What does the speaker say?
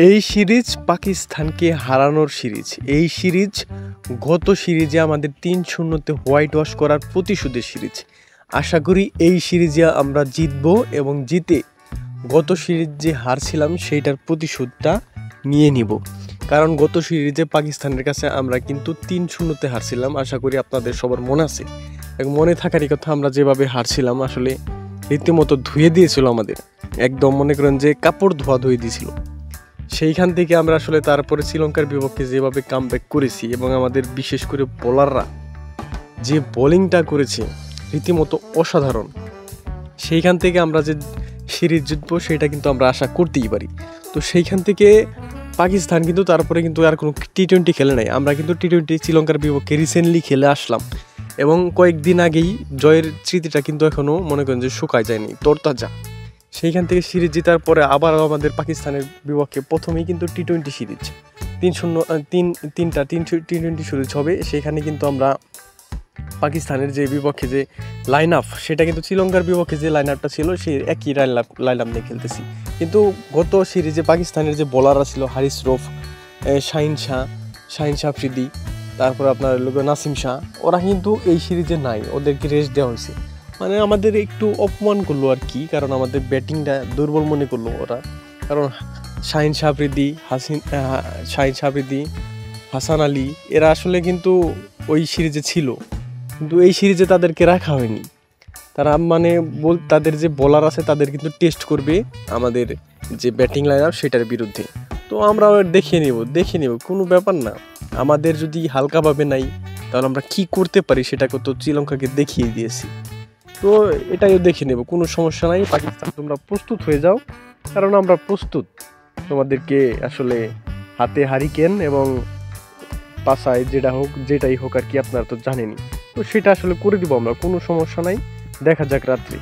এই সিরিজ পাকিস্তানকে হারানোর সিরিজ। এই সিরিজ গত সিরিজে আমাদের ৩-০তে হোয়াইট ওয়াশ করার প্রতিশোধের সিরিজ। আশা করি এই সিরিজে আমরা জিতব এবং জিতে গত সিরিজ যে হারছিলাম সেইটার প্রতিশোধটা নিয়ে নিব। কারণ গত সিরিজে পাকিস্তানের কাছে আমরা কিন্তু ৩-০তে হারছিলাম। আশা করি আপনাদের সবার মনে আছে এবং মনে থাকারই কথা। আমরা যেভাবে হারছিলাম আসলে রীতিমতো ধুয়ে দিয়েছিল আমাদের, একদম মনে করেন যে কাপড় ধুয়ে দিয়েছিল। সেইখান থেকে আমরা আসলে তারপরে শ্রীলঙ্কার বিপক্ষে যেভাবে কামব্যাক করেছি এবং আমাদের বিশেষ করে বোলাররা যে বোলিংটা করেছে রীতিমতো অসাধারণ, সেইখান থেকে আমরা যে সিরিজ জিতবো সেটা কিন্তু আমরা আশা করতেই পারি। তো সেইখান থেকে পাকিস্তান কিন্তু তারপরে কিন্তু আর কোনো টি-20 খেলে নাই। আমরা কিন্তু টি-20 শ্রীলঙ্কার বিপক্ষে রিসেন্টলি খেলে আসলাম এবং কয়েকদিন আগেই জয়ের স্মৃতিটা কিন্তু এখনও মনে করেন যে শুকায় যায়নি, তরতাজা। সেইখান থেকে সিরিজ জেতার পরে আবার আমাদের পাকিস্তানের বিপক্ষে প্রথমেই কিন্তু টি-20 সিরিজ 3-0 টি-20 সিরিজ হবে। সেখানে কিন্তু আমরা পাকিস্তানের যে বিপক্ষে যে লাইন আপ সেটা কিন্তু শ্রীলঙ্কার বিপক্ষে যে লাইন আপটা ছিল সেই একই লাইন আপ নিয়ে খেলতেছি। কিন্তু গত সিরিজে পাকিস্তানের যে বোলাররা ছিল হারিস রৌফ, শাহিন শাহ আফ্রিদি, তারপর আপনার নাসিম শাহ, ওরা কিন্তু এই সিরিজে নাই, ওদেরকে রেস্ট দেওয়া হয়েছে। মানে আমাদের একটু অপমান করলো আর কি, কারণ আমাদের ব্যাটিংটা দুর্বল মনে করলো ওরা। কারণ শাহিন শাহ আফ্রিদি, হাসান আলী এরা আসলে কিন্তু ওই সিরিজে ছিল, কিন্তু এই সিরিজে তাদেরকে রাখা হয়নি। তারা মানে তাদের যে বোলার আছে তাদের কিন্তু টেস্ট করবে আমাদের যে ব্যাটিং লাইন আপ সেটার বিরুদ্ধে। তো আমরা দেখে নেব, কোনো ব্যাপার না। আমাদের যদি হালকাভাবে নাই তাহলে আমরা কি করতে পারি সেটা তো শ্রীলঙ্কাকে দেখিয়ে দিয়েছি। তো এটাইও দেখে নেব, কোনো সমস্যা নাই। পাকিস্তান তোমরা প্রস্তুত হয়ে যাও, কারণ আমরা প্রস্তুত। তোমাদেরকে আসলে হাতে হারিকেন এবং পাশায় যেটাই হোক আর কি, আপনারা তো জানেনই। তো সেটা আসলে করে দিব আমরা, কোনো সমস্যা নাই। দেখা যাক রাত্রি।